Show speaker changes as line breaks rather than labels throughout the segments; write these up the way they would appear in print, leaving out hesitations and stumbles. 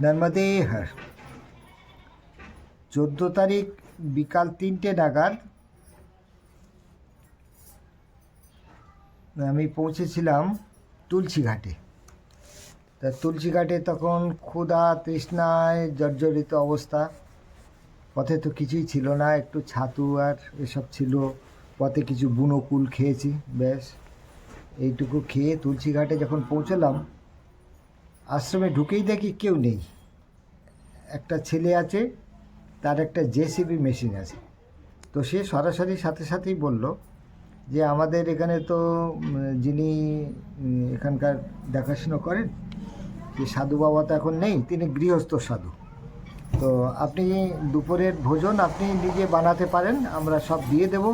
নর্মদে হর 14 তারিখ বিকাল 3টে নাগাদ আমি পৌঁছেছিলাম তুলসীঘাটে। তা তুলসীঘাটে তখন ক্ষুধা তৃষ্ণায় জর্জরিত অবস্থা। পথে তো কিছুই ছিল না, একটু ছাতু আর এসব ছিল। পথে কিছু বুনো কুল খেয়েছি, ব্যাস এইটুকু খেয়ে তুলসীঘাটে যখন পৌঁছলাম, আশ্রমে ঢুকেই দেখি কেউ নেই। একটা ছেলে আছে, তার একটা জেসিবি মেশিন আছে। তো সে সরাসরি সাথে সাথেই বলল যে আমাদের এখানে তো যিনি এখানকার দেখাশুনো করেন, যে সাধু বাবা তো এখন নেই, তিনি গৃহস্থ সাধু। তো আপনি দুপুরের ভোজন আপনি নিজে বানাতে পারেন, আমরা সব দিয়ে দেব,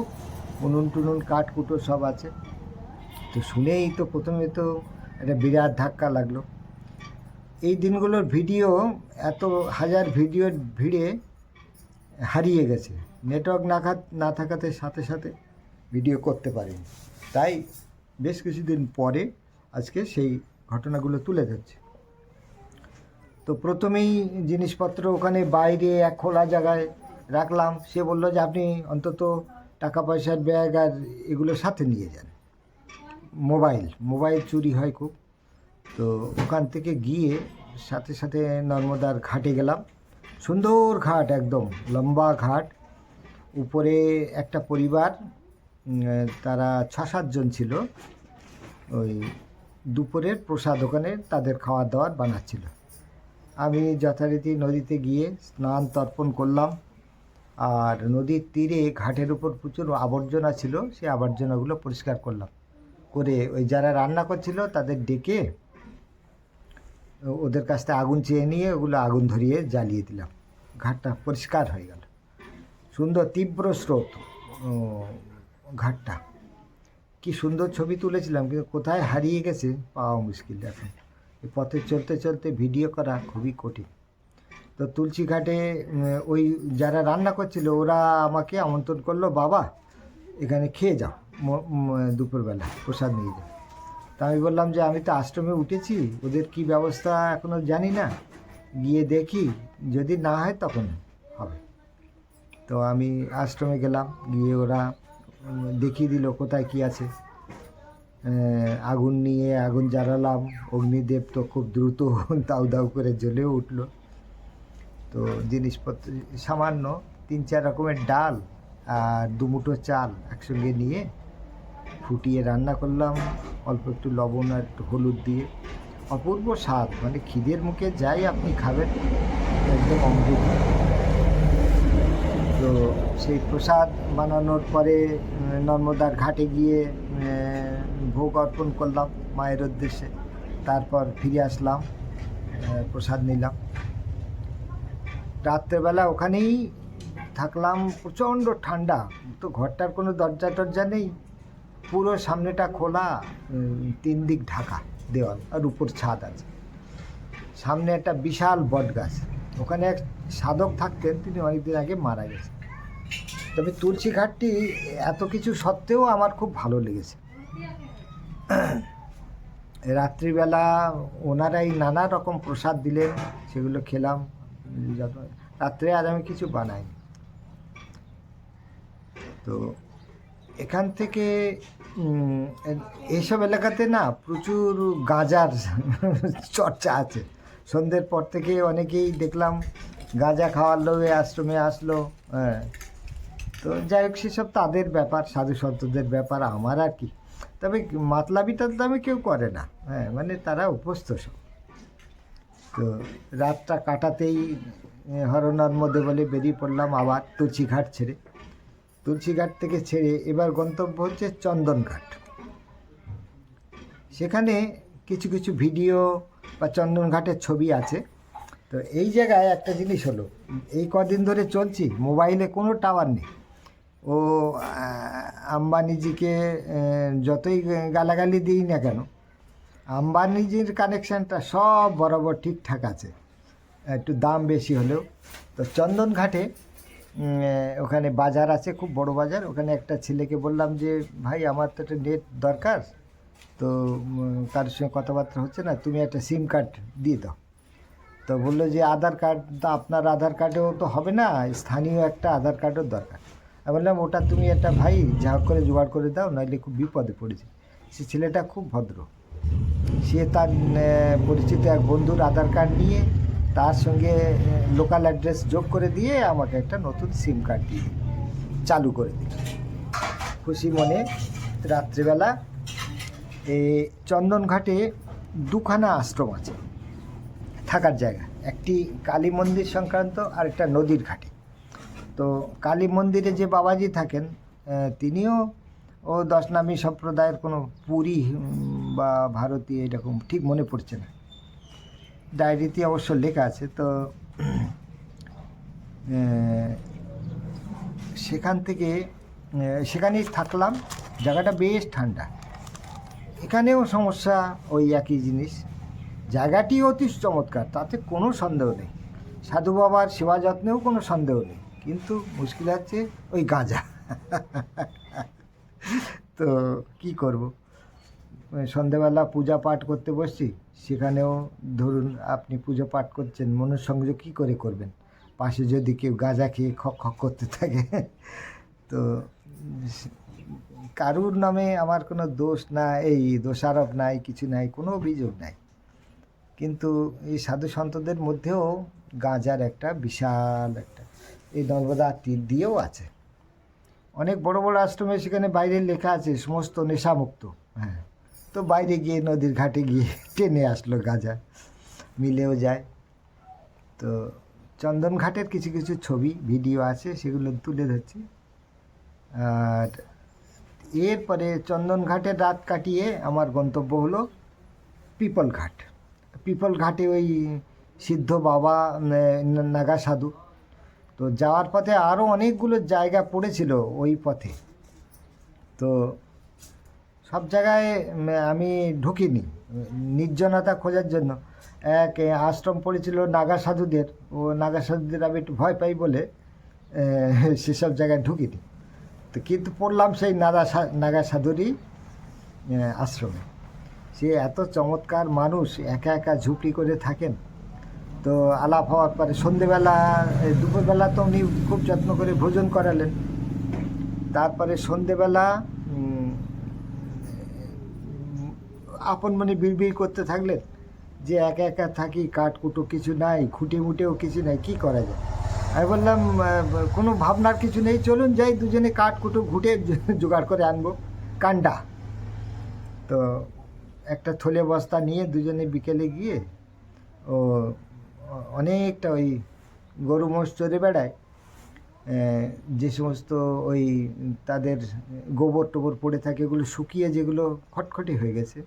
উনুন টুনুন কাঠ কুটো সব আছে। তো শুনেই তো প্রথমে তো একটা বিরাট ধাক্কা লাগলো। এই দিনগুলোর ভিডিও এত হাজার ভিডিওর ভিড়ে হারিয়ে গেছে, নেটওয়ার্ক না থাকাতে সাথে সাথে ভিডিও করতে পারিনি। তাই বেশ কিছুদিন পরে আজকে সেই ঘটনাগুলো তুলে ধরছে। তো প্রথমেই জিনিসপত্র ওখানে বাইরে এক খোলা জায়গায় রাখলাম। সে বলল যে আপনি অন্তত টাকা পয়সার ব্যাগ আর এগুলো সাথে নিয়ে যান। মোবাইল চুরি হয় খুব। তো ওখান থেকে গিয়ে সাথে সাথে নর্মদার ঘাটে গেলাম। সুন্দর ঘাট, একদম লম্বা ঘাট। উপরে একটা পরিবার, তারা 6-7 জন ছিল, ওই দুপুরের প্রসাদ ওখানে তাদের খাওয়া দাওয়ার বানাচ্ছিল। আমি যথারীতি নদীতে গিয়ে স্নান তর্পণ করলাম। আর নদীর তীরে ঘাটের উপর প্রচুর আবর্জনা ছিল, সেই আবর্জনাগুলো পরিষ্কার করলাম। করে ওই যারা রান্না করছিল তাদের ডেকে ওদের কাছ থেকে আগুন চেয়ে নিয়ে ওগুলো আগুন ধরিয়ে জ্বালিয়ে দিলাম। ঘাটটা পরিষ্কার হয়ে গেল। সুন্দর তীব্র স্রোত ঘাটটা। কি সুন্দর ছবি তুলেছিলাম, কিন্তু কোথায় হারিয়ে গেছে পাওয়া মুশকিল এখন। এই পথে চলতে চলতে ভিডিও করা খুবই কঠিন। তো তুলসী ঘাটে ওই যারা রান্না করছিল ওরা আমাকে আমন্ত্রণ করলো, বাবা এখানে খেয়ে যাও, দুপুরবেলা প্রসাদ নিয়ে যাও। তা আমি বললাম যে আমি তো আশ্রমে উঠেছি, ওদের কি ব্যবস্থা এখনও জানি না, গিয়ে দেখি, যদি না হয় তখন হবে। তো আমি আশ্রমে গেলাম, গিয়ে ওরা দেখিয়ে দিল কোথায় কি আছে। আগুন নিয়ে আগুন জ্বালালাম। অগ্নিদেব তো খুব দ্রুত দাউ দাউ করে জ্বলেও উঠলো। তো জিনিসপত্র সামান্য 3-4 রকমের ডাল আর 2 মুঠো চাল একসঙ্গে নিয়ে ফুটিয়ে রান্না করলাম, অল্প একটু লবণ আর একটু হলুদ দিয়ে। অপূর্ব স্বাদ, মানে খিদের মুখে যাই আপনি খাবেন, একদম অমৃত। তো সেই প্রসাদ বানানোর পরে নর্মদার ঘাটে গিয়ে ভোগ অর্পণ করলাম মায়ের উদ্দেশ্যে। তারপর ফিরে আসলাম, প্রসাদ নিলাম। রাত্রেবেলা ওখানেই থাকলাম। প্রচণ্ড ঠান্ডা, তো ঘরটার কোনো দরজা টরজা নেই, পুরো সামনেটা খোলা, 3 দিক ঢাকা দেওয়াল, আর উপর ছাদ আছে। সামনে একটা বিশাল বট গাছ, ওখানে এক সাধক থাকতেন, তিনি অনেকদিন আগে মারা গেছেন। তবে তুলসী ঘাটটি এত কিছু সত্ত্বেও আমার খুব ভালো লেগেছে। রাত্রিবেলা ওনারাই নানা রকম প্রসাদ দিলেন, সেগুলো খেলাম। রাত্রে আর আমি কিছু বানাইনি। তো এখান থেকে এইসব এলাকাতে না প্রচুর গাঁজার চর্চা আছে। সন্ধ্যের পর থেকে অনেকেই দেখলাম গাঁজা খাওয়ার লোভে আশ্রমে আসলো। হ্যাঁ, তো যাই হোক, সেসব তাদের ব্যাপার, সাধু সন্তদের ব্যাপার, আমার আর কি। তবে মাতলামি টাতলামি কেউ করে না, হ্যাঁ, মানে তারা অভ্যস্ত সব। তো রাতটা কাটাতেই হরনর্মদে বলে বেরিয়ে পড়লাম আবার তুলসীঘাট ছেড়ে। তুলসীঘাট থেকে ছেড়ে এবার গন্তব্য হচ্ছে চন্দনঘাট। সেখানে কিছু কিছু ভিডিও বা চন্দনঘাটের ছবি আছে। তো এই জায়গায় একটা জিনিস হলো, এই কদিন ধরে চলছি, মোবাইলে কোনো টাওয়ার নেই। ও আম্বানিজিকে যতই গালাগালি দিই না কেন, আম্বানিজির কানেকশানটা সব বরাবর ঠিকঠাক আছে, একটু দাম বেশি হলেও। তো চন্দনঘাটে ওখানে বাজার আছে, খুব বড় বাজার। ওখানে একটা ছেলেকে বললাম যে ভাই আমার তো একটা নেট দরকার, তো কারোর সঙ্গে কথাবার্তা হচ্ছে না, তুমি একটা সিম কার্ড দিয়ে দাও। তো বললো যে আধার কার্ড তো আপনার আধার কার্ডেও তো হবে না, স্থানীয় একটা আধার কার্ডও দরকার। আমি বললাম ওটা তুমি একটা ভাই যা হোক করে জোগাড় করে দাও, নইলে খুব বিপদে পড়েছে। সে ছেলেটা খুব ভদ্র, সে তার পরিচিত এক বন্ধুর আধার কার্ড নিয়ে তার সঙ্গে লোকাল অ্যাড্রেস যোগ করে দিয়ে আমাকে একটা নতুন সিম কার্ড দিয়ে চালু করে দিল। খুশি মনে রাত্রিবেলা এই চন্দনঘাটে দুখানা আশ্রম আছে থাকার জায়গা, একটি কালী মন্দির সংক্রান্ত আর একটা নদীর ঘাটে। তো কালী মন্দিরে যে বাবাজি থাকেন তিনিও ও দশনামী সম্প্রদায়ের কোনো পুরী বা ভারতীয় এরকম ঠিক মনে পড়ছে না, ডায়েরিতে অবশ্য লেখা আছে। তো সেখান থেকে সেখানেই থাকলাম, জায়গাটা বেশ ঠান্ডা। এখানেও সমস্যা ওই একই জিনিস, জায়গাটি অতি চমৎকার, তাতে কোনো সন্দেহ নেই, সাধু বাবার সেবা যত্নেও কোনো সন্দেহ নেই, কিন্তু মুশকিল হচ্ছে ওই গাঁজা। তো কি করব, সন্ধেবেলা পূজা পাঠ করতে বসছি, সেখানেও ধরুন আপনি পুজো পাঠ করছেন, মনঃসংযোগ কী করে করবেন, পাশে যদি কেউ গাঁজা খেয়ে খক খক করতে থাকে। তো কারুর নামে আমার কোনো দোষ না, এই দোষারোপ নাই, কিছু নাই, কোনো অভিযোগ নাই, কিন্তু এই সাধু সন্তদের মধ্যেও গাঁজার একটা বিশাল একটা এই নর্মদা তীর দিয়েও আছে, অনেক বড় বড় আশ্রমে সেখানে বাইরে লেখা আছে সমস্ত নেশামুক্ত। হ্যাঁ, তো বাইরে গিয়ে নদীর ঘাটে গিয়ে টেনে আসলো গাঁজা, মিলেও যায়। তো চন্দন ঘাটের কিছু কিছু ছবি ভিডিও আছে, সেগুলো তুলে ধরছি। আর এরপরে চন্দন ঘাটের রাত কাটিয়ে আমার গন্তব্য হলো পিপল ঘাট। পিপল ঘাটে ওই সিদ্ধ বাবা নাগা সাধু, তো যাওয়ার পথে আরও অনেকগুলো জায়গা পড়েছিল ওই পথে, তো সব জায়গায় আমি ঢুকিনি নির্জনতা খোঁজার জন্য। এক আশ্রম পড়েছিল নাগা সাধুদের, ও নাগা সাধুদের আমি একটু ভয় পাই বলে সেসব জায়গায় ঢুকিনি, তো কিন্তু পড়লাম সেই নাগা সাধুরই আশ্রমে। সে এত চমৎকার মানুষ, একা একা ঝুপড়ি করে থাকেন। তো আলাপ হওয়ার পরে সন্ধেবেলা দুপুরবেলা তো উনি খুব যত্ন করে ভোজন করালেন, তারপরে সন্ধেবেলা আপন মনে বিড়বিড় করতে থাকলেন যে একা একা থাকি, কাঠকুটো কিছু নাই, খুঁটে মুটেও কিছু নাই, কি করা যায়। আমি বললাম কোনো ভাবনার কিছু নেই, চলুন যাই দুজনে কাঠকুটো ঘুটে জোগাড় করে আনবো কান্ডা। তো একটা থলে বস্তা নিয়ে দুজনে বিকেলে গিয়ে ও অনেকটা ওই গরু মোষ চড়ে বেড়ায়, যে সমস্ত ওই তাদের গোবর টোবর পড়ে থাকে, এগুলো শুকিয়ে যেগুলো খটখটে হয়ে গেছে,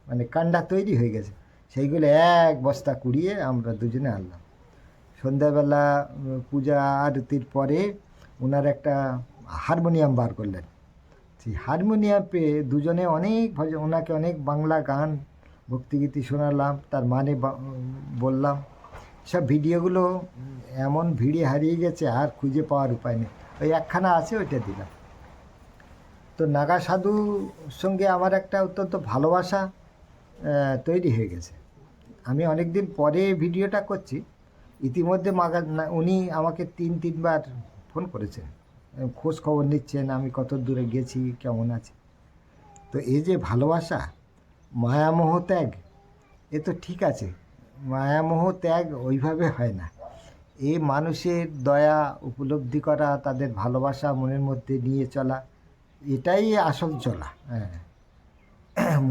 মানে কান্ডা তৈরি হয়ে গেছে, সেইগুলো এক বস্তা কুড়িয়ে আমরা দুজনে আনলাম। সন্ধ্যাবেলা পূজা আরতির পরে ওনার একটা হারমোনিয়াম বার করলেন, সেই হারমোনিয়াম পেয়ে দুজনে অনেক ওনাকে অনেক বাংলা গান ভক্তিগীতি শোনালাম, তার মানে বললাম। সব ভিডিওগুলো এমন ভিড়ে হারিয়ে গেছে আর খুঁজে পাওয়ার উপায় নেই, ওই একখানা আছে, ওইটা দিলাম। তো নাগা সাধুর সঙ্গে আমার একটা অত্যন্ত ভালোবাসা তৈরি হয়ে গেছে। আমি অনেক দিন পরে ভিডিওটা করছি, ইতিমধ্যে উনি আমাকে তিনবার ফোন করেছেন, খোঁজ খবর নিচ্ছেন আমি কত দূরে গেছি, কেমন আছি। তো এই যে ভালোবাসা, মায়ামোহ ত্যাগ, এ তো ঠিক আছে, মায়ামোহ ত্যাগ ওইভাবে হয় না, এই মানুষের দয়া উপলব্ধি করা, তাদের ভালোবাসা মনের মধ্যে নিয়ে চলা, এটাই আসল চলা। হ্যাঁ,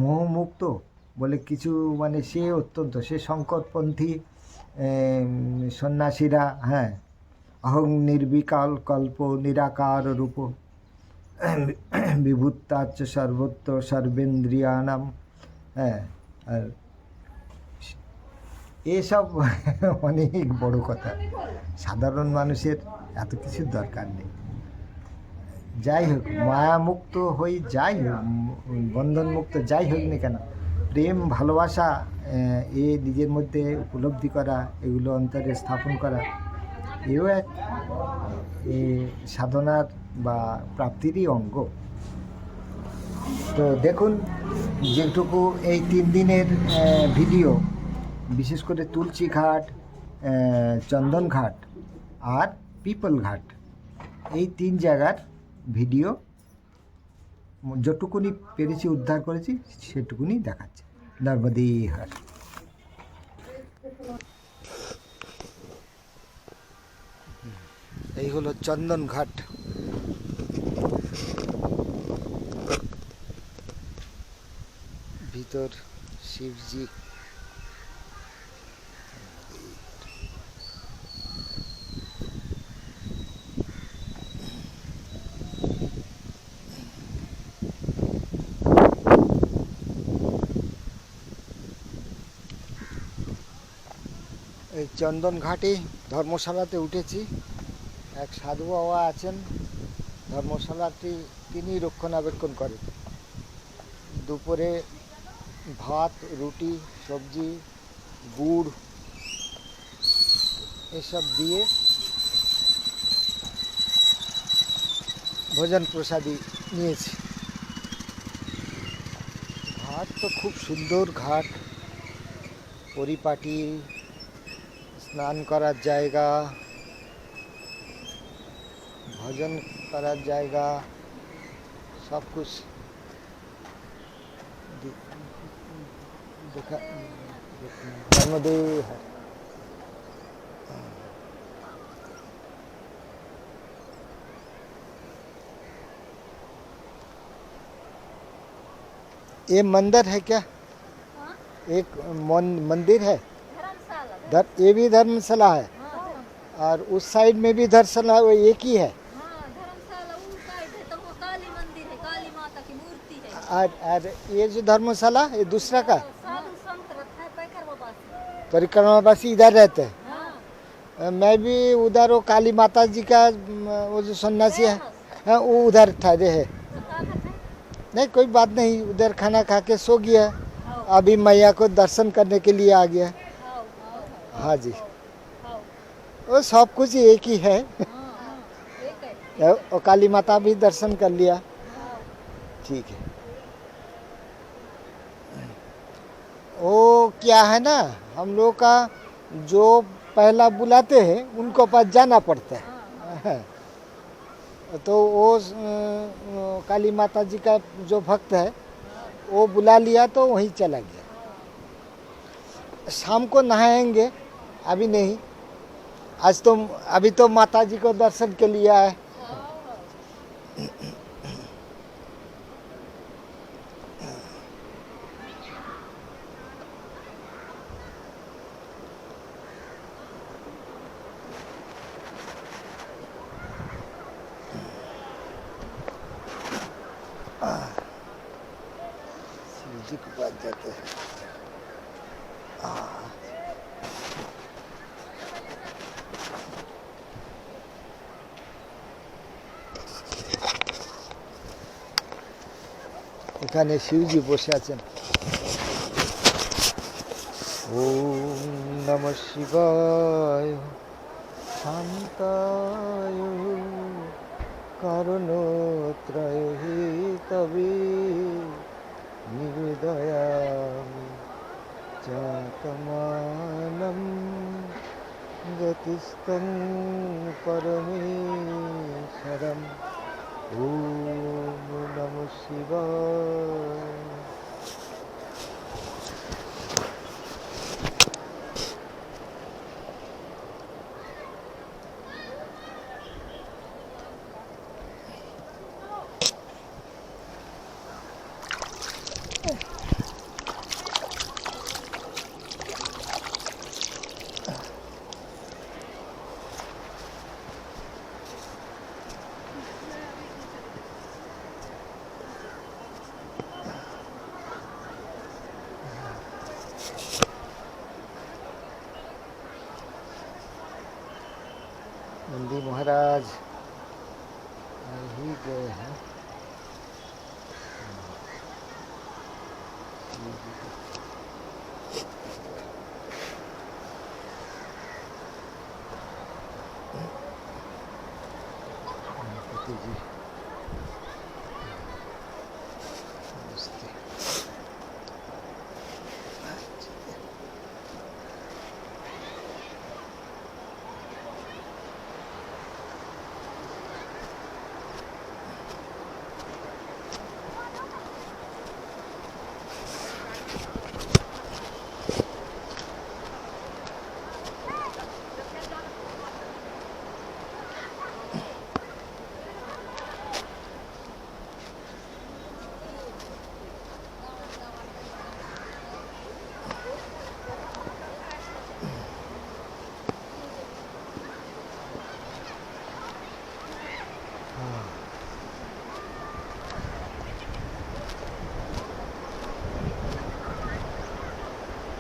মোহমুক্ত বলে কিছু, মানে সে অত্যন্ত, সে সংকটপন্থী সন্ন্যাসীরা, হ্যাঁ, অহং নির্বিকাল কল্প নিরাকার রূপ বিভূতাচ্চ সর্বত্র সর্বেন্দ্রিয়ানাম, হ্যাঁ, আর এসব অনেক বড় কথা, সাধারণ মানুষের এত কিছুর দরকার নেই। যাই হোক, মায়ামুক্ত হই, যাই হোক বন্ধনমুক্ত যাই হোক না কেন, প্রেম ভালোবাসা এ নিজের মধ্যে উপলব্ধি করা, এগুলো অন্তরে স্থাপন করা, এও এক সাধনার বা প্রাপ্তিরই অঙ্গ। তো দেখুন যেটুকু এই 3 দিনের ভিডিও, বিশেষ করে তুলসী ঘাট, চন্দন ঘাট আর পিপল ঘাট, এই 3 জায়গার ভিডিও যতটুকুনি পেরেছি উদ্ধার করেছি সেটুকুনি দেখাচ্ছে। নর্মদে হর। এই হলো চন্দন ঘাট। ভিতর শিবজি, এই চন্দন ঘাটে ধর্মশালাতে উঠেছি। এক সাধু বাবা আছেন ধর্মশালাটি, তিনি রক্ষণাবেক্ষণ করেন। দুপুরে ভাত, রুটি, সবজি, গুড় এসব দিয়ে ভোজন প্রসাদী নিয়েছি। ঘাট তো খুব সুন্দর ঘাট, পরিপাটি, স্নান করার জায়গা, ভজন করার জায়গা, সব कुछ देखा। नर्मदे हर। ये मंदिर है क्या? हाँ? एक मंदिर है, ये भी धर्मशाला है। हाँ, और उस साइड में भी धर्मशाला, वो एक ही है।
धर्मशाला उस साइड है तो वो काली मंदिर है, काली माता की मूर्ति है।
और ये जो धर्मशाला ये दूसरा का
साधु संत रहता है
परिक्रमावासी इधर रहते हैं।
हाँ।
मैं भी उधर वो काली माता जी का वो जो सन्यासी है, हाँ, वो उधर ठहरे है। नहीं कोई बात नहीं, उधर खाना खा के सो गया, अभी मैया को दर्शन करने के लिए आ गया। हाँ जी, वो सब कुछ एक ही है। और काली माता भी दर्शन कर लिया। ठीक है। वो क्या है ना, हम लोग का जो पहला बुलाते हैं उनको पास जाना पड़ता है। तो वो काली माता जी का जो भक्त है वो बुला लिया तो वहीं चला गया। शाम को नहाएंगे, अभी नहीं। आज तो अभी तो माता जी को दर्शन के लिए आए। शिवजी के पास जाते हैं। এখানে শিবজি বসে আছেন। ওম নমঃ শিবায় শান্তায় কারণত্রয় তবে নিবেদয়ামি চাতমানম গতিস্তং পরমেশ্বরম। ওম নমঃ শিবায়। नंदी महाराज ही गए हैं। गणपति जी नमस्ते।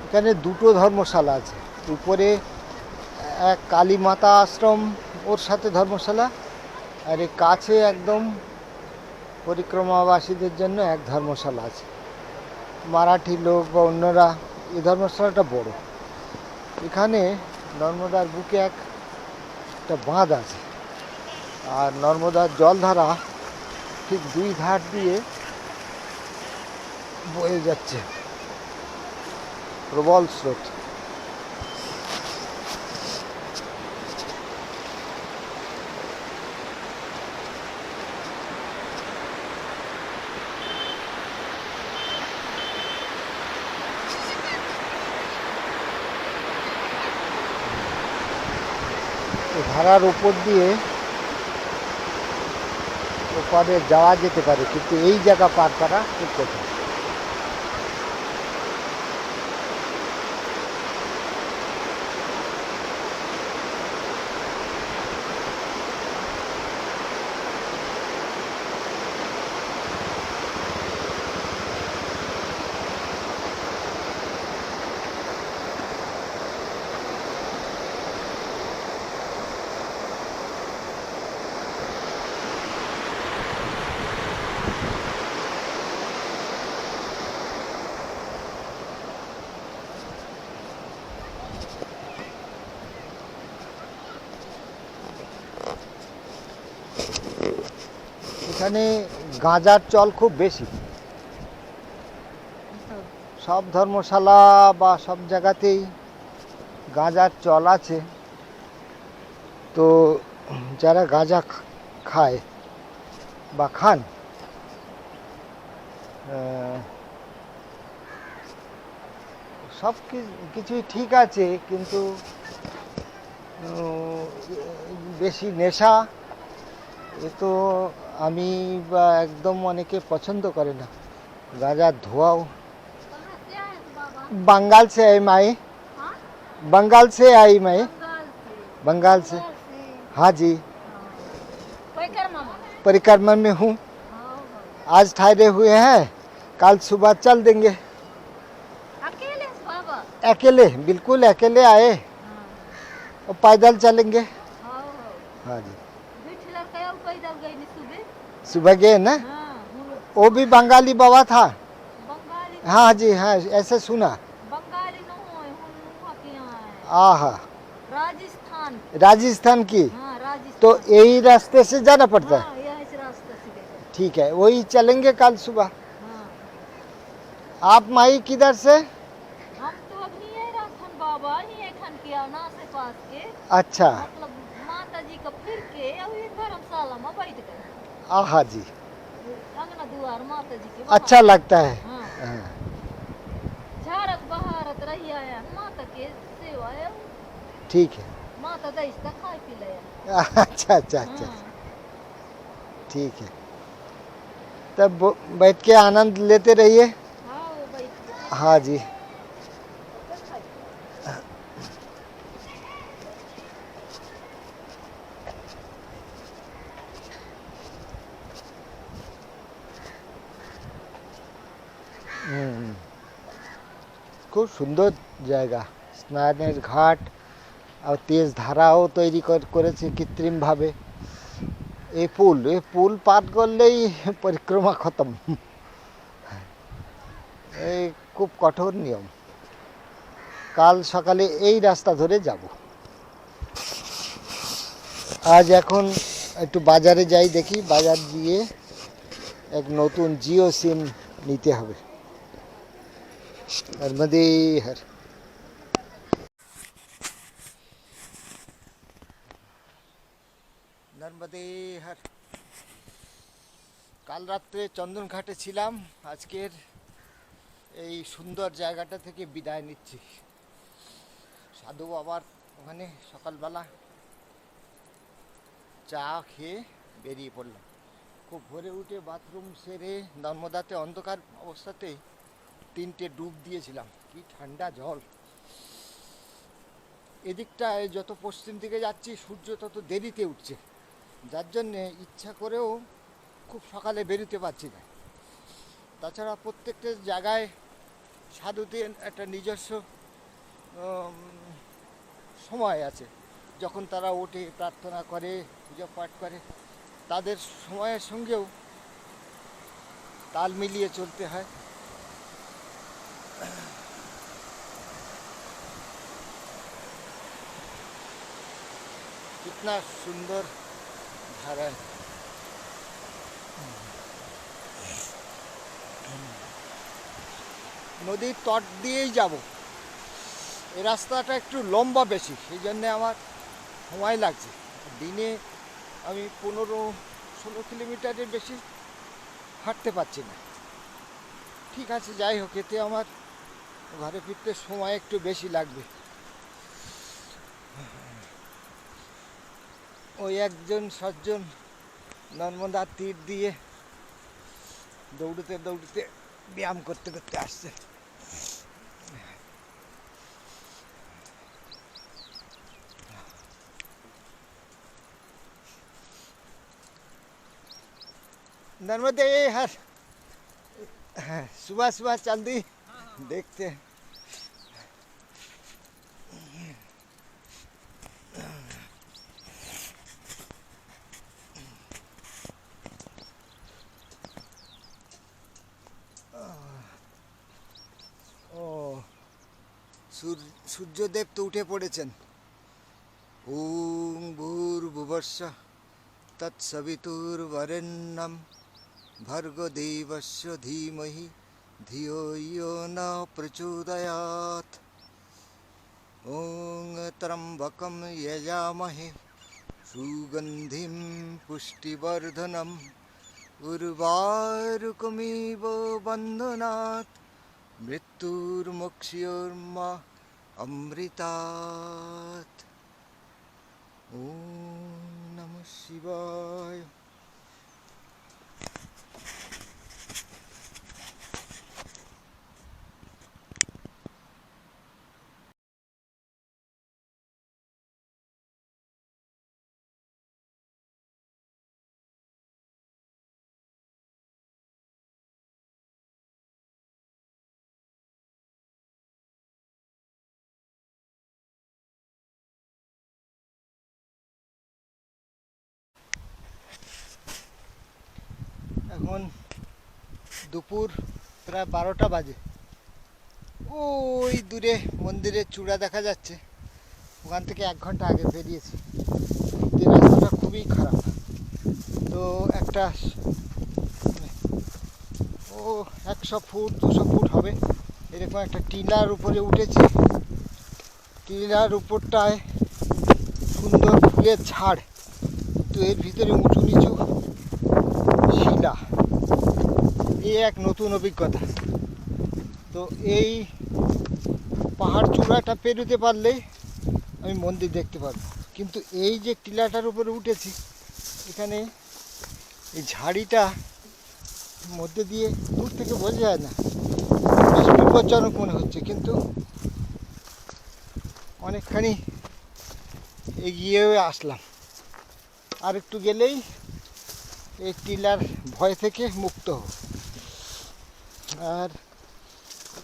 এখানে দুটো ধর্মশালা আছে, উপরে এক কালী মাতা আশ্রম, ওর সাথে ধর্মশালা, আর এই কাছে একদম পরিক্রমাবাসীদের জন্য এক ধর্মশালা আছে। মারাঠি লোক বা অন্যরা, এই ধর্মশালাটা বড়। এখানে নর্মদার বুকে একটা বাঁধ আছে, আর নর্মদার জলধারা ঠিক দুই ধার দিয়ে বয়ে যাচ্ছে, প্রবল স্রোত। ধারার উপর দিয়ে ওপারে যাওয়া যেতে পারে, কিন্তু এই জায়গা পার করা খুব কঠিন। এখানে গাঁজার চল খুব বেশি। সব ধর্মশালা বা সব জায়গাতেই গাঁজার চল আছে। তো যারা গাঁজা খায় বা খান, সব কিছুই ঠিক আছে, কিন্তু বেশি নেশা এ তো আমি বা একদম অনেকে পছন্দ করে না। গাঁজার ধোঁয়াও।
कहाँ से आए हो बाबा?
बंगाल से आई मैं।
हाँ?
बंगाल से आई मैं।
बंगाल
बंगाल
से।
से। हाँ जी,
कोई कर मामा?
परिक्रमा में हूँ।
हाँ,
आज ठहरे हुए हैं, कल सुबह चल देंगे।
अकेले बाबा?
अकेले, बिल्कुल अकेले आए,
हाँ,
और पैदल चलेंगे।
हाँ,
हाँ जी,
बिठलर कया पैदल गई नी सुबह?
सुबह गए ना,
हाँ,
वो भी बंगाली बाबा था।
बंगाली
हाँ जी, हाँ, ऐसे सुना।
बंगाली न हो हम वहाँ के यहाँ है
आहा,
राजस्थान।
राजस्थान की।
हाँ, राजस्थान।
तो यही रास्ते से जाना पड़ता है।
हाँ, यहाँ से रास्ते से गए।
ठीक है, वही चलेंगे कल सुबह।
हाँ,
आप माई किधर से?
हम तो अभी यही राखन बाबा ही खन किया ना से पास के,
अच्छा,
मतलब माता जी का फिर के अभी धर्मशाला में बैठ गए।
आहा जी,
अंगना दुआर माता जी के
अच्छा लगता है।
हाँ,
हाँ,
झाड़त बहारत रही आया माता के सेवा है।
ठीक है।
माता दही तक खाई पी ले।
अच्छा अच्छा अच्छा, ठीक है। तब बैठ के आनंद लेते रहिए।
हाँ, वो बैठ गए।
हाँ जी। খুব সুন্দর জায়গা, স্নানের ঘাট, আর তেজ ধারাও তৈরি করেছে কৃত্রিমভাবে। এই পুল পার করলেই পরিক্রমা খতম। এই খুব কঠোর নিয়ম। কাল সকালে এই রাস্তা ধরে যাব। আজ এখন একটু বাজারে যাই, দেখি বাজার গিয়ে এক নতুন জিও সিম নিতে হবে। নর্মদে হর। নর্মদে হর। কাল রাত্রে চন্দনঘাটে ছিলাম, আজকের এই সুন্দর জায়গাটা থেকে বিদায় নিচ্ছি। সাধু বাবার ওখানে সকালবেলা চা খেয়ে বেরিয়ে পড়লাম। খুব ভোরে উঠে বাথরুম সেরে নর্মদাতে অন্ধকার অবস্থাতেই 3টে ডুব দিয়েছিলাম। কি ঠান্ডা জল। এদিকটায় যত পশ্চিম দিকে যাচ্ছি সূর্য তত দেরিতে উঠছে, যার জন্যে ইচ্ছা করেও খুব সকালে বেরোতে পারছি না। তাছাড়া প্রত্যেকটা জায়গায় সাধুদের একটা নিজস্ব উম, সময় আছে। যখন তারা ওঠে, প্রার্থনা করে, পূজা পাঠ করে, তাদের সময়ের সঙ্গেও তাল মিলিয়ে চলতে হয়। कितना सुंदर धारा है। নদীর তট দিয়েই যাব। এই রাস্তাটা একটু লম্বা বেশি, সেই জন্যে আমার সময় লাগছে। দিনে আমি 15-16 কিলোমিটারের বেশি হাঁটতে পারছি না। ঠিক আছে, যাই হোক, এতে আমার ঘরে ফিরতে সময় একটু বেশি লাগবে। ওই একজন সজ্জন নর্মদার তীর দিয়ে দৌড়তে দৌড়তে ব্যায়াম করতে করতে আসছে। नर्मदे हर सुबह सुबह चल दी, देखते हैं। ও সূর্যদেব তো উঠে পড়েছেন। ওম ভূর্ভুবস্সুঃ তৎসবিতুর্বরেণ্যম ভর্গো দেবস্য ধীমহি ধিয়ো ইয়ো ন প্রচোদয়াৎ। ওং ত্র্যম্বকম যজামহে সুগন্ধিম পুষ্টিবর্ধনম উর্বারুকমিব বন্ধনাৎ মৃত্যুর্মুক্ষয়োর্মা অমৃতাৎ। ওম নমঃ শিবায়। এখন দুপুর প্রায় 12টা বাজে। ওই দূরে মন্দিরের চূড়া দেখা যাচ্ছে, ওখান থেকে 1 ঘন্টা আগে বেরিয়েছি। রাস্তাটা খুবই খারাপ। তো একটা 100 ফুট 200 ফুট হবে এরকম একটা টিলার উপরে উঠেছি। টিলার উপরটায় সুন্দর ফুলের ঝাড়, তো এর ভিতরে উঁচু নিচু শিলা। এই এক নতুন অভিজ্ঞতা। তো এই পাহাড় চূড়াটা পেরোতে পারলেই আমি মন্দির দেখতে পারবো। কিন্তু এই যে টিলাটার উপরে উঠেছি, এখানে এই ঝাড়িটা মধ্যে দিয়ে দূর থেকে বোঝা যায় না, বেশ বিপজ্জনক মনে হচ্ছে। কিন্তু অনেকখানি এগিয়ে আসলাম। আর একটু গেলেই এই টিলার ভয় থেকে মুক্ত হব। আর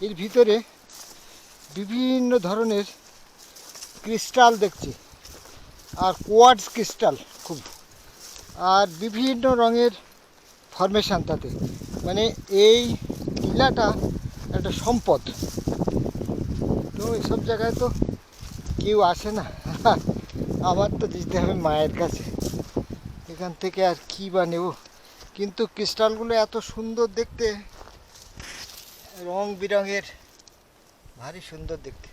এর ভিতরে বিভিন্ন ধরনের ক্রিস্টাল দেখছি, আর কোয়ার্টজ ক্রিস্টাল খুব, আর বিভিন্ন রঙের ফরমেশান তাতে। মানে এই টিলাটা একটা সম্পদ। তো এইসব জায়গায় তো কেউ আসে না, আমার তো যেতে হবে মায়ের কাছে। এখান থেকে আর কী বা নেব। কিন্তু ক্রিস্টালগুলো এত সুন্দর দেখতে, রং বেরঙের, ভারী সুন্দর দেখতে।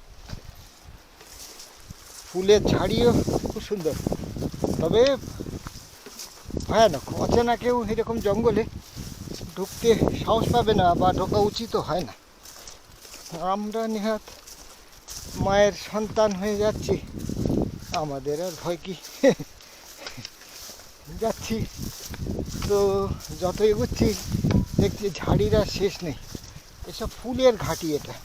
ফুলের ঝাড়িও খুব সুন্দর, তবে ভয়ানক। অচেনা কেউ এরকম জঙ্গলে ঢুকতে সাহস পাবে না, বা ঢোকা উচিতও হয় না। আমরা নেহাত মায়ের সন্তান হয়ে যাচ্ছি, আমাদের আর ভয় কি। যাচ্ছি তো যত এগোচ্ছি দেখছি ঝাড়ির আর শেষ নেই। এসব ফুলের ঘাঁটি এটা,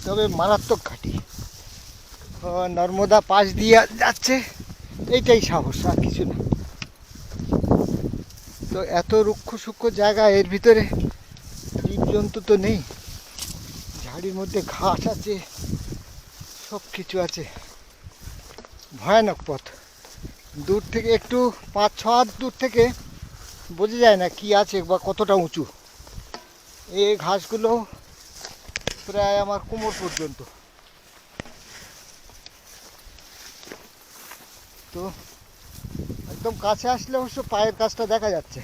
তবে মারাত্মক ঘাঁটি। নর্মদা পাশ দিয়ে যাচ্ছে, এইটাই সাহস, আর কিছু না। তো এত রুক্ষ সূক্ষ্ম জায়গা, এর ভিতরে জীবজন্তু তো নেই। ঝাড়ির মধ্যে ঘাস আছে, সব কিছু আছে। ভয়ানক পথ, দূর থেকে একটু 5-6 হাত দূর থেকে বোঝা যায় না কি আছে বা কতটা উঁচু। এই ঘাসগুলো প্রায় আমার কোমর পর্যন্ত। তো একদম কাছে আসলে অবশ্য পায়ের কাছটা দেখা যাচ্ছে।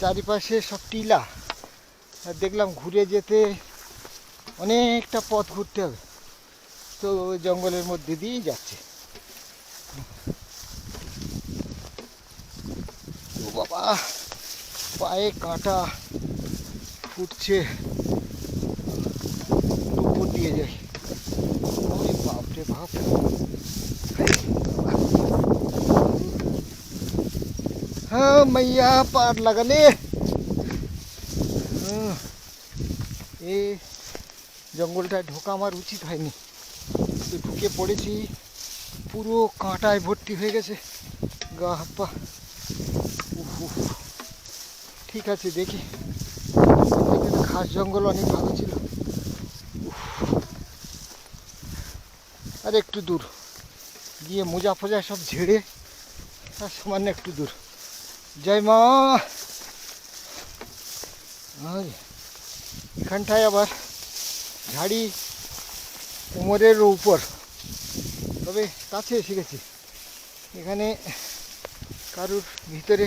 চারিপাশে সব টিলা, আর দেখলাম ঘুরে যেতে অনেকটা পথ ঘুরতে হবে। তো ওই জঙ্গলের মধ্যে দিয়েই যাচ্ছে। ও বাবা, পায়ে কাঁটা ফুটছে, উপর দিয়ে যাই। ওরে বাপরে বাপ, হ্যাঁ মাইয়া পার লাগালে। এই জঙ্গলটায় ঢোকা আমার উচিত হয়নি, তো ঢুকে পড়েছি। পুরো কাঁটায় ভর্তি হয়ে গেছে গা হাত পা। ঠিক আছে, দেখি। এখানে ঘাস জঙ্গল অনেক ভালো ছিল। আর একটু দূর গিয়ে মোজা ফোজা সব ঝেড়ে আর সামান্য একটু দূর। জয় মা। আর এখানটায় আবার ঝাড়ি কোমরের উপর, তবে কাছে এসে গেছি। এখানে কারুর ভিতরে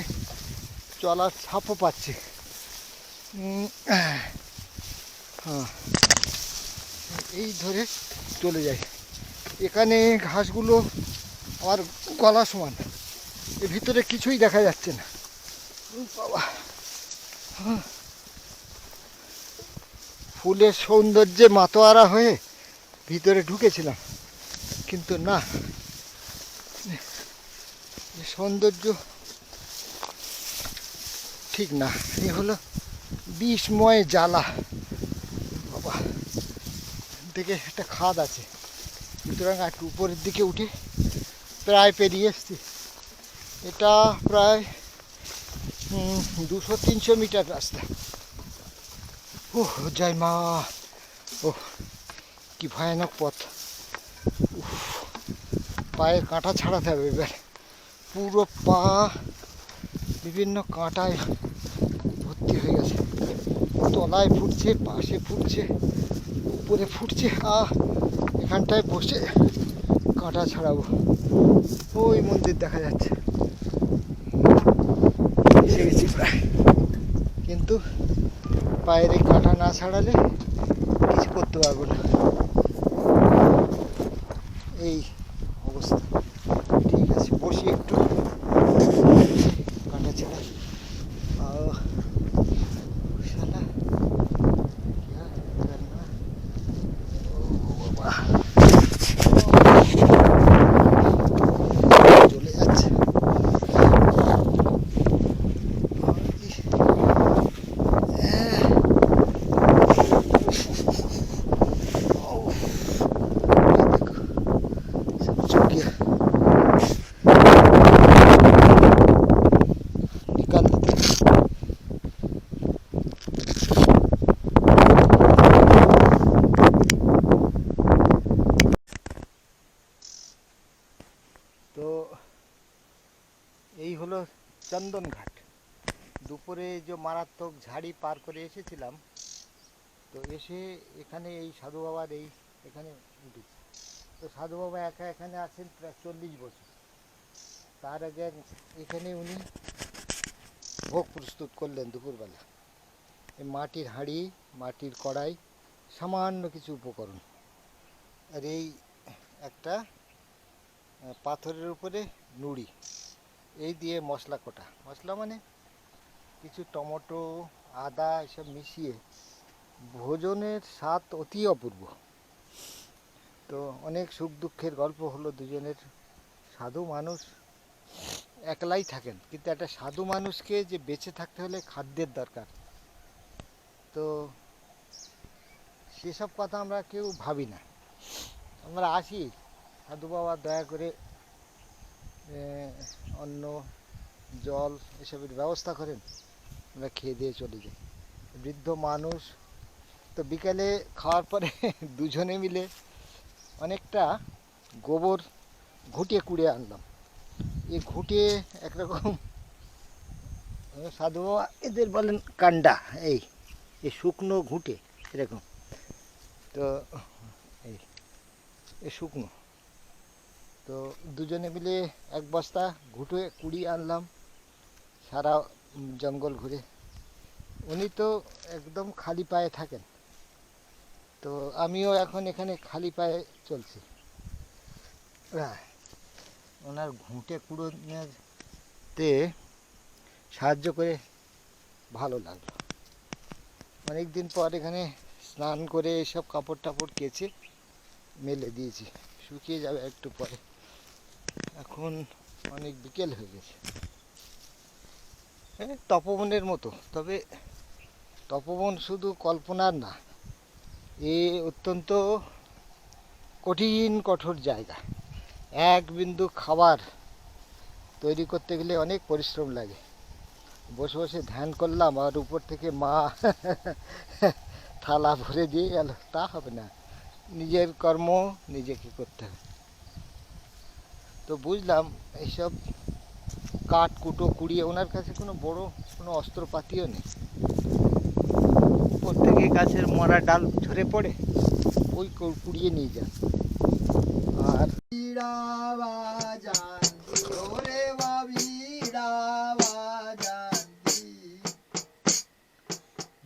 চলার ছাপও পাচ্ছে। হ্যাঁ, এই ধরে চলে যাই। এখানে ঘাসগুলো আমার গলা সমান, এর ভিতরে কিছুই দেখা যাচ্ছে না। বাবা, ফুলের সৌন্দর্যে মাতোয়ারা হয়ে ভিতরে ঢুকেছিলাম, কিন্তু না, সৌন্দর্য ঠিক না, এ হলো বিষময় জ্বালা। বাবা, দিকে একটা খাদ আছে, সুতরাং একটু উপরের দিকে উঠে প্রায় পেরিয়ে এসছি। এটা প্রায় 200-300 মিটার রাস্তা। ও জয় মা। ও কি ভয়ানক পথ। পায়ের কাঁটা ছাড়াতে হবে এবার। পুরো পা বিভিন্ন কাঁটায় ভর্তি হয়ে গেছে। তলায় ফুটছে, পাশে ফুটছে, উপরে ফুটছে। এখানটায় বসে কাঁটা ছাড়াবো। ওই মন্দির দেখা যাচ্ছে, এসে গেছি প্রায়। কিন্তু পায়ের এই কাঁটা না ছাড়ালে কিছু করতে পারবো না, এই অবস্থা। ঠিক আছে, বসি একটু, কাঁটা ছাড়াই। শালা क्या करना। ও বাবা, চলে যাচ্ছে। निकाल देते। তো এই হলো চন্দন ঘাট। দুপুরে যে মারাত্মক ঝাড়ি পার করে এসেছিলাম, তো এসে এখানে এই সাধু বাবার এখানে উঠেছি। তো সাধু বাবা একা এখানে আছেন প্রায় 40 বছর। তার আগে এখানে উনি ভোগ প্রস্তুত করলেন দুপুরবেলা। এই মাটির হাঁড়ি, মাটির কড়াই, সামান্য কিছু উপকরণ, আর এই একটা পাথরের উপরে নুড়ি, এই দিয়ে মশলা কোটা। মশলা মানে কিছু টমেটো, আদা এসব মিশিয়ে ভোজনের স্বাদ অতি অপূর্ব। তো অনেক সুখ দুঃখের গল্প হলো দুজনের। সাধু মানুষ একলাই থাকেন, কিন্তু একটা সাধু মানুষকে যে বেঁচে থাকতে হলে খাদ্যের দরকার, তো সেসব কথা আমরা কেউ ভাবি না। আমরা আসি, সাধু বাবা দয়া করে অন্ন, জল এসবের ব্যবস্থা করেন, আমরা খেয়ে দিয়ে চলে যাই। বৃদ্ধ মানুষ, তো বিকেলে খাওয়ার পরে দুজনে মিলে অনেকটা গোবর ঘুটিয়ে কুড়িয়ে আনলাম। এই ঘুটিয়ে একরকম সাধু বাবা এদের বলেন কান্ডা, এই এই শুকনো ঘুঁটে এরকম। তো এই এই শুকনো, তো দুজনে মিলে এক বস্তা ঘুটে কুড়িয়ে আনলাম সারা জঙ্গল ঘুরে। উনি তো একদম খালি পায়ে থাকেন, তো আমিও এখন এখানে খালি পায়ে চলছি। ওনার ঘুঁটে কুড়োতে সাহায্য করে ভালো লাগলো। অনেক দিন পর এখানে স্নান করে এসব কাপড় টাপড় কেচে মেলে দিয়েছি, শুকিয়ে যাবে একটু পরে। এখন অনেক বিকেল হয়ে গেছে। তপবনের মতো, তবে তপবন শুধু কল্পনার না, এ অত্যন্ত কঠিন কঠোর জায়গা। এক বিন্দু খাবার তৈরি করতে গেলে অনেক পরিশ্রম লাগে। বসে বসে ধ্যান করলাম আর উপর থেকে মা থালা ভরে দিয়ে গেল, তা হবে না, নিজের কর্ম নিজেকে করতে হবে। তো বুঝলাম এইসব কাঠ কুটো কুড়িয়ে, ওনার কাছে কোনো বড় কোনো অস্ত্রপাতিও নেই। উপর থেকে গাছের মরা ডাল ঝরে পড়ে, ওই কুড়িয়ে নিয়ে যান। আর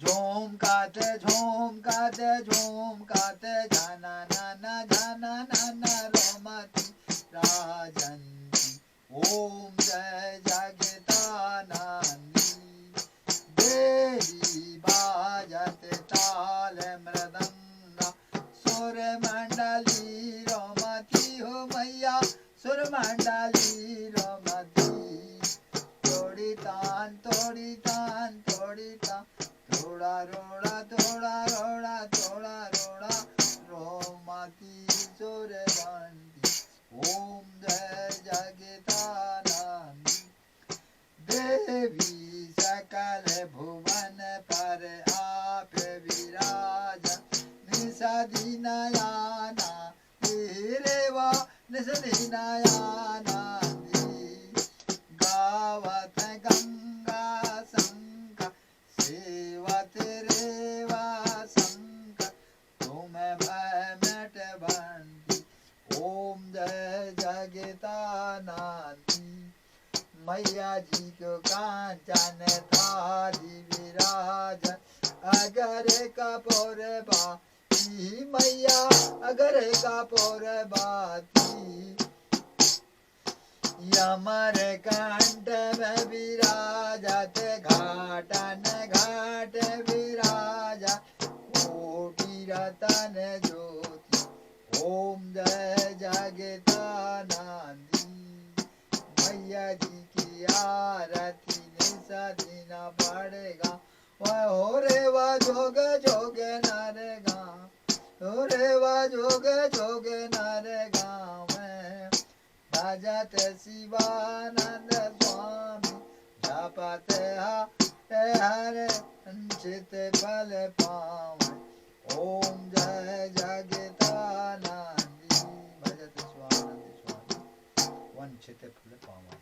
ঝোমকাতে ঝোমকাতে ঝোমকাতে জানা নানা জানা নানা রমতি রাজন্তি ওম জয় জগতানন্দি দেবী বাজতে তাল মৃদঙ্गा सुर मंडली रमती हो मैया सुर मंडली रमती तोड़ी तान तोड़ी तान तोड़ी तान थोड़ा रोड़ा थोड़ा रोड़ा थोड़ा रोड़ा रोमती सुर बंदी ओम जय जगतानंदी देवी सकल भुवन पर आप विराज निसदीनयाना वा निसदीनयाना गावत गंगा संग सेवत रेवा संग तुम भय मिट बंदी ओम जय जगतानंदी मैया जी को कांचन थाली विराजन अगर कपूर बाती मैया अगर कपूर बाती यमर कंठ में विराजत घाटन घाट विराजा कोटि रतन ज्योति ओम जय जगतानंदी मैया जी की आरती निसदीना पड़ेगा वह हो रे वा जोग जोग नरेगा हो रे वा जोग जोग नरेगा में भजत शिवानंद स्वामी जपत हरे चित फल पावे ओम जय जगतानंदी भजत शिवानंद स्वामी वंचित फल पावे।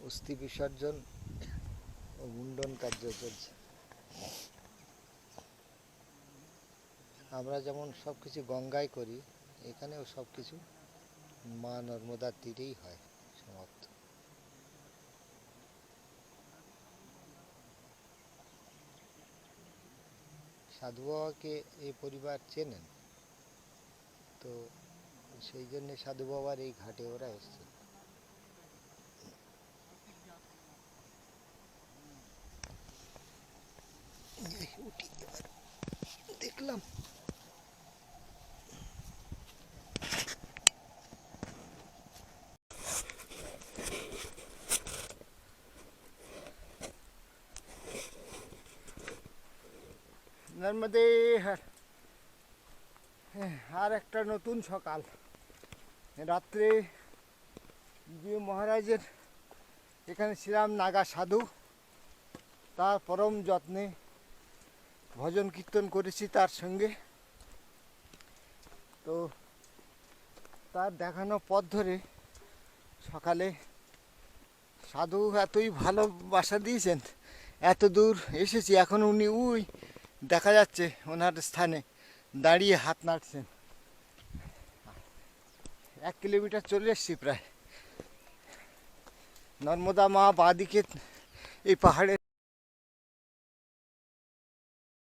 অস্থি বিসর্জন ও মুন্ডন কার্য চলছে। আমরা যেমন সব কিছু গঙ্গায় করি, এখানেও সব কিছু মা নর্মদার তীরেই হয় সমাপ্ত। সাধু বাবাকে এই পরিবার চেনেন, তো সেই জন্য সাধু বাবার এই ঘাটে ওরা এসছে। দেখলাম নর্মদে হর। আর একটা নতুন সকাল। রাত্রে যে মহারাজের এখানে ছিলাম, নাগা সাধু, তার পরম যত্নে ভজন কীর্তন করেছি তার সঙ্গে। তো তার দেখানো পথ ধরে সকালে সাধু এতই ভালোবাসা দিয়েছেন, এত দূর এসেছি। এখন উনি ওই দেখা যাচ্ছে ওনার স্থানে দাঁড়িয়ে হাত নাড়ছেন। 1 কিলোমিটার চলে এসছি প্রায়। নর্মদা মা বাঁদিকে এই পাহাড়ে